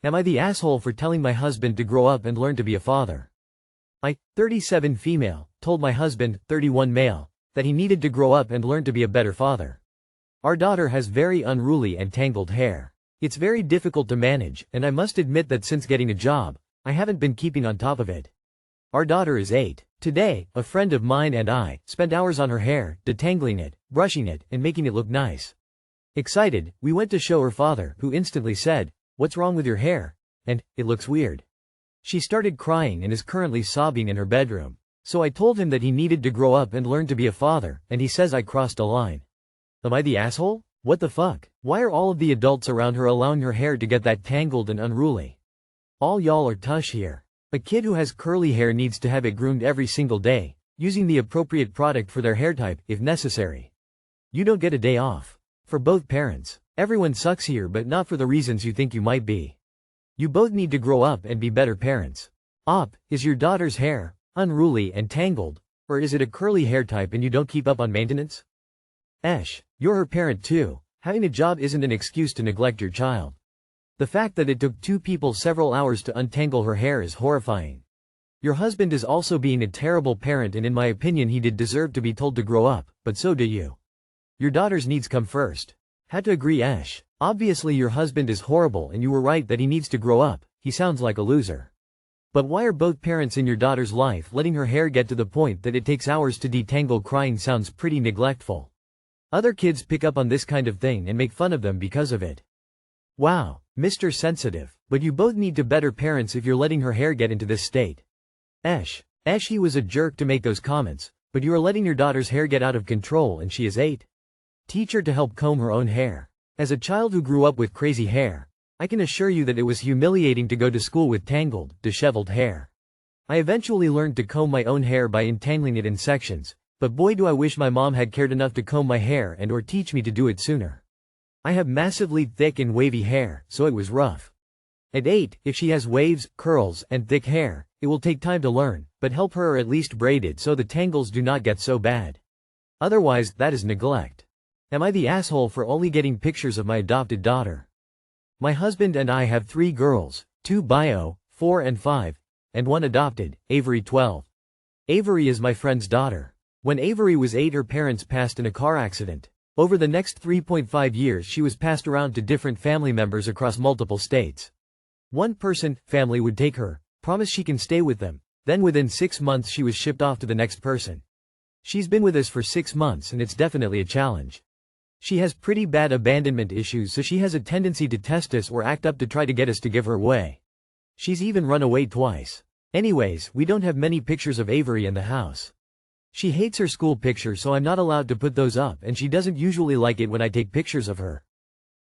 Am I the asshole for telling my husband to grow up and learn to be a father? I, 37 female, told my husband, 31 male, that he needed to grow up and learn to be a better father. Our daughter has very unruly and tangled hair. It's very difficult to manage, and I must admit that since getting a job, I haven't been keeping on top of it. Our daughter is 8. Today, a friend of mine and I spent hours on her hair, detangling it, brushing it, and making it look nice. Excited, we went to show her father, who instantly said, "What's wrong with your hair? And, it looks weird." She started crying and is currently sobbing in her bedroom. So I told him that he needed to grow up and learn to be a father, and he says I crossed a line. Am I the asshole? What the fuck? Why are all of the adults around her allowing her hair to get that tangled and unruly? All y'all are tush here. A kid who has curly hair needs to have it groomed every single day, using the appropriate product for their hair type, if necessary. You don't get a day off. For both parents. Everyone sucks here, but not for the reasons you think you might be. You both need to grow up and be better parents. Is your daughter's hair unruly and tangled, or is it a curly hair type and you don't keep up on maintenance? You're her parent too. Having a job isn't an excuse to neglect your child. The fact that it took two people several hours to untangle her hair is horrifying. Your husband is also being a terrible parent, and in my opinion he did deserve to be told to grow up, but so do you. Your daughter's needs come first. Had to agree. Obviously your husband is horrible and you were right that he needs to grow up. He sounds like a loser. But why are both parents in your daughter's life letting her hair get to the point that it takes hours to detangle? Crying sounds pretty neglectful. Other kids pick up on this kind of thing and make fun of them because of it. Wow, Mr. Sensitive. But you both need to better parents if you're letting her hair get into this state. He was a jerk to make those comments, but you are letting your daughter's hair get out of control and she is 8. Teach her to help comb her own hair. As a child who grew up with crazy hair, I can assure you that it was humiliating to go to school with tangled, disheveled hair. I eventually learned to comb my own hair by entangling it in sections, but boy do I wish my mom had cared enough to comb my hair and or teach me to do it sooner. I have massively thick and wavy hair, so it was rough. At 8, if she has waves, curls, and thick hair, it will take time to learn, but help her or at least braid it so the tangles do not get so bad. Otherwise, that is neglect. Am I the asshole for only getting pictures of my adopted daughter? My husband and I have 3 girls, 2 bio, 4 and 5, and 1 adopted, Avery 12. Avery is my friend's daughter. When Avery was 8, her parents passed in a car accident. Over the next 3.5 years she was passed around to different family members across multiple states. One family would take her, promise she can stay with them, then within 6 months she was shipped off to the next person. She's been with us for 6 months and it's definitely a challenge. She has pretty bad abandonment issues, so she has a tendency to test us or act up to try to get us to give her away. She's even run away twice. Anyways, we don't have many pictures of Avery in the house. She hates her school pictures, so I'm not allowed to put those up, and she doesn't usually like it when I take pictures of her.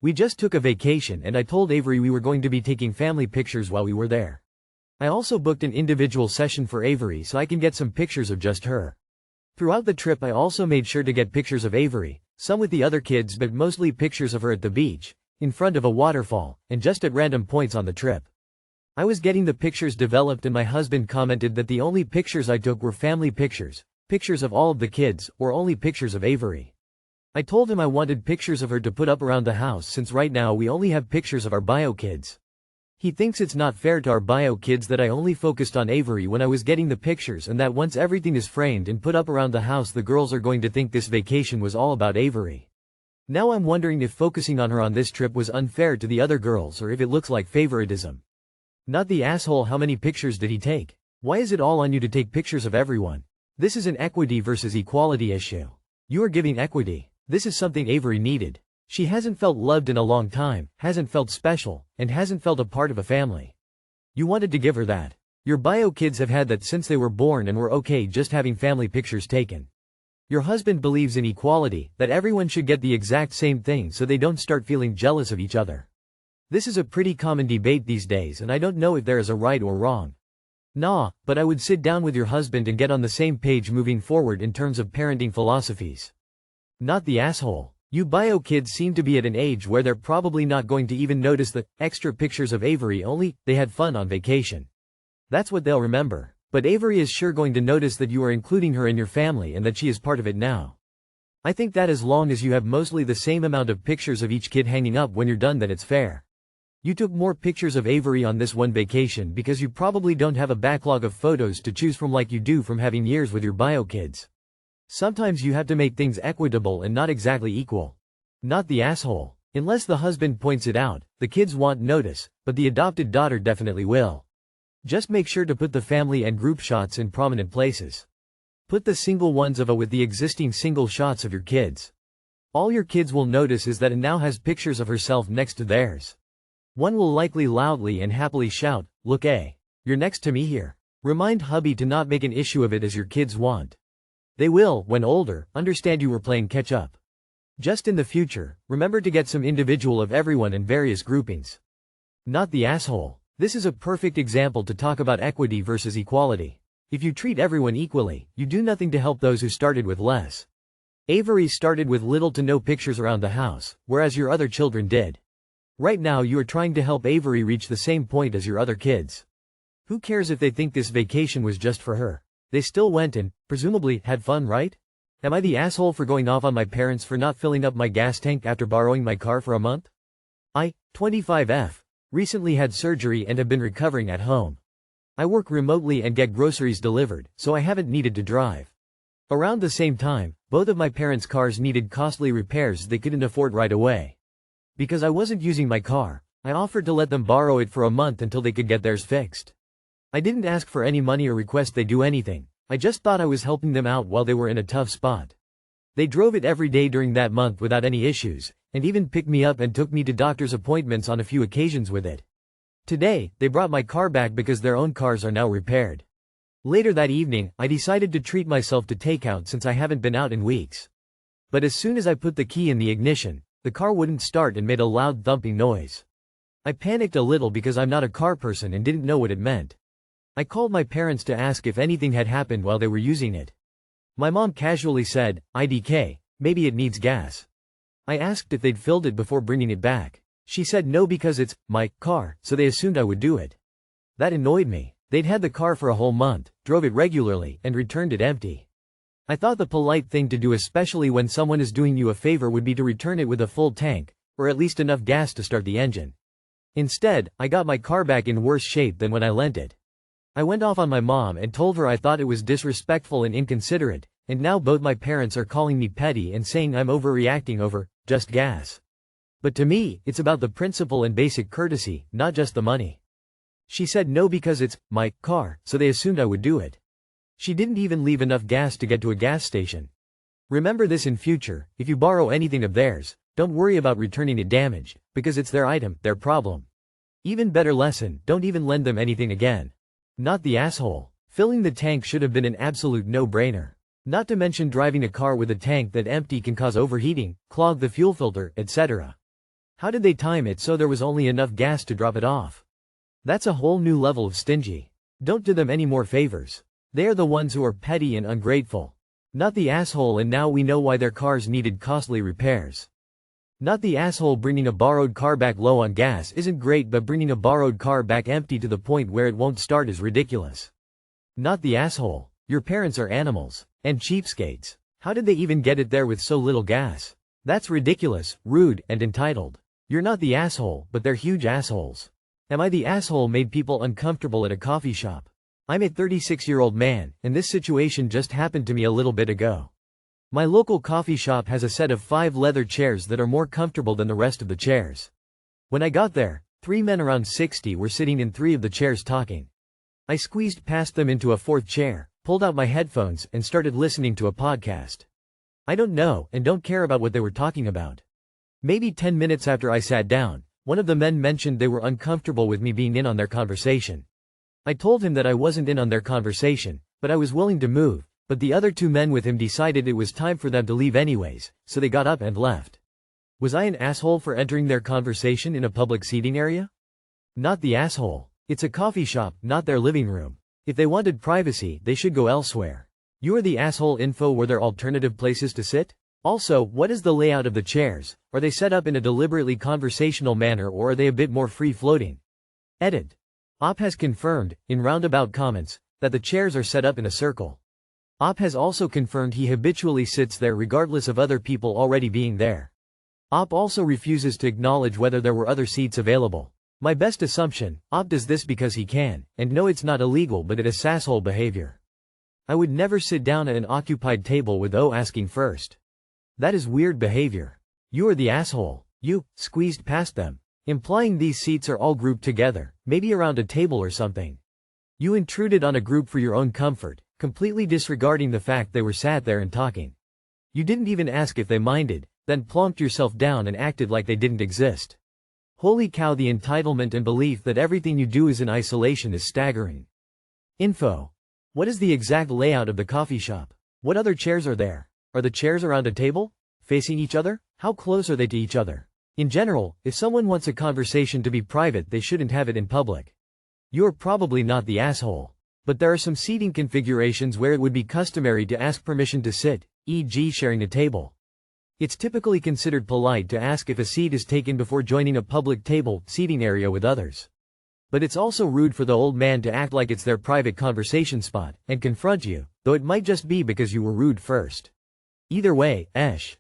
We just took a vacation and I told Avery we were going to be taking family pictures while we were there. I also booked an individual session for Avery so I can get some pictures of just her. Throughout the trip I also made sure to get pictures of Avery, some with the other kids but mostly pictures of her at the beach, in front of a waterfall, and just at random points on the trip. I was getting the pictures developed and my husband commented that the only pictures I took were family pictures, pictures of all of the kids, or only pictures of Avery. I told him I wanted pictures of her to put up around the house since right now we only have pictures of our bio kids. He thinks it's not fair to our bio kids that I only focused on Avery when I was getting the pictures, and that once everything is framed and put up around the house the girls are going to think this vacation was all about Avery. Now I'm wondering if focusing on her on this trip was unfair to the other girls or if it looks like favoritism. Not the asshole. How many pictures did he take? Why is it all on you to take pictures of everyone? This is an equity versus equality issue. You are giving equity. This is something Avery needed. She hasn't felt loved in a long time, hasn't felt special, and hasn't felt a part of a family. You wanted to give her that. Your bio kids have had that since they were born and were okay just having family pictures taken. Your husband believes in equality, that everyone should get the exact same thing so they don't start feeling jealous of each other. This is a pretty common debate these days and I don't know if there is a right or wrong. Nah, but I would sit down with your husband and get on the same page moving forward in terms of parenting philosophies. Not the asshole. You bio kids seem to be at an age where they're probably not going to even notice the extra pictures of Avery, only they had fun on vacation. That's what they'll remember. But Avery is sure going to notice that you are including her in your family and that she is part of it now. I think that as long as you have mostly the same amount of pictures of each kid hanging up when you're done, that it's fair. You took more pictures of Avery on this one vacation because you probably don't have a backlog of photos to choose from like you do from having years with your bio kids. Sometimes you have to make things equitable and not exactly equal. Not the asshole. Unless the husband points it out, the kids won't notice, but the adopted daughter definitely will. Just make sure to put the family and group shots in prominent places. Put the single ones of a with the existing single shots of your kids. All your kids will notice is that a now has pictures of herself next to theirs. One will likely loudly and happily shout, "Look, you're next to me here." Remind hubby to not make an issue of it as your kids want. They will, when older, understand you were playing catch up. Just in the future, remember to get some individual of everyone in various groupings. Not the asshole. This is a perfect example to talk about equity versus equality. If you treat everyone equally, you do nothing to help those who started with less. Avery started with little to no pictures around the house, whereas your other children did. Right now you are trying to help Avery reach the same point as your other kids. Who cares if they think this vacation was just for her? They still went and, presumably, had fun, right? Am I the asshole for going off on my parents for not filling up my gas tank after borrowing my car for a month? I, 25F, recently had surgery and have been recovering at home. I work remotely and get groceries delivered, so I haven't needed to drive. Around the same time, both of my parents' cars needed costly repairs they couldn't afford right away. Because I wasn't using my car, I offered to let them borrow it for a month until they could get theirs fixed. I didn't ask for any money or request they do anything. I just thought I was helping them out while they were in a tough spot. They drove it every day during that month without any issues, and even picked me up and took me to doctor's appointments on a few occasions with it. Today, they brought my car back because their own cars are now repaired. Later that evening, I decided to treat myself to takeout since I haven't been out in weeks. But as soon as I put the key in the ignition, the car wouldn't start and made a loud thumping noise. I panicked a little because I'm not a car person and didn't know what it meant. I called my parents to ask if anything had happened while they were using it. My mom casually said, "IDK, maybe it needs gas." I asked if they'd filled it before bringing it back. She said no because it's my car, so they assumed I would do it. That annoyed me. They'd had the car for a whole month, drove it regularly, and returned it empty. I thought the polite thing to do, especially when someone is doing you a favor, would be to return it with a full tank, or at least enough gas to start the engine. Instead, I got my car back in worse shape than when I lent it. I went off on my mom and told her I thought it was disrespectful and inconsiderate, and now both my parents are calling me petty and saying I'm overreacting over just gas. But to me, it's about the principle and basic courtesy, not just the money. She said no because it's my car, so they assumed I would do it. She didn't even leave enough gas to get to a gas station. Remember this in future: if you borrow anything of theirs, don't worry about returning it damaged, because it's their item, their problem. Even better lesson: don't even lend them anything again. Not the asshole. Filling the tank should have been an absolute no-brainer. Not to mention driving a car with a tank that empty can cause overheating, clog the fuel filter, etc. How did they time it so there was only enough gas to drop it off? That's a whole new level of stingy. Don't do them any more favors. They are the ones who are petty and ungrateful. Not the asshole, and now we know why their cars needed costly repairs. Not the asshole. Bringing a borrowed car back low on gas isn't great, but bringing a borrowed car back empty to the point where it won't start is ridiculous. Not the asshole. Your parents are animals. And cheapskates. How did they even get it there with so little gas? That's ridiculous, rude, and entitled. You're not the asshole, but they're huge assholes. Am I the asshole made people uncomfortable at a coffee shop? I'm a 36-year-old man, and this situation just happened to me a little bit ago. My local coffee shop has a set of 5 leather chairs that are more comfortable than the rest of the chairs. When I got there, 3 men around 60 were sitting in 3 of the chairs talking. I squeezed past them into a 4th chair, pulled out my headphones, and started listening to a podcast. I don't know and don't care about what they were talking about. Maybe 10 minutes after I sat down, one of the men mentioned they were uncomfortable with me being in on their conversation. I told him that I wasn't in on their conversation, but I was willing to move, but the other 2 men with him decided it was time for them to leave anyways, so they got up and left. Was I an asshole for entering their conversation in a public seating area? Not the asshole. It's a coffee shop, not their living room. If they wanted privacy, they should go elsewhere. You are the asshole. Info: were there alternative places to sit? Also, what is the layout of the chairs? Are they set up in a deliberately conversational manner, or are they a bit more free-floating? Edit. Op has confirmed, in roundabout comments, that the chairs are set up in a circle. Op has also confirmed he habitually sits there regardless of other people already being there. Op also refuses to acknowledge whether there were other seats available. My best assumption, Op does this because he can, and no, it's not illegal, but it is sasshole behavior. I would never sit down at an occupied table with O asking first. That is weird behavior. You are the asshole. You squeezed past them, implying these seats are all grouped together, maybe around a table or something. You intruded on a group for your own comfort, completely disregarding the fact they were sat there and talking. You didn't even ask if they minded, then plonked yourself down and acted like they didn't exist. Holy cow, the entitlement and belief that everything you do is in isolation is staggering. Info. What is the exact layout of the coffee shop? What other chairs are there? Are the chairs around a table? Facing each other? How close are they to each other? In general, if someone wants a conversation to be private, they shouldn't have it in public. You're probably not the asshole. But there are some seating configurations where it would be customary to ask permission to sit, e.g. sharing a table. It's typically considered polite to ask if a seat is taken before joining a public table seating area with others. But it's also rude for the old man to act like it's their private conversation spot and confront you, though it might just be because you were rude first. Either way, esh.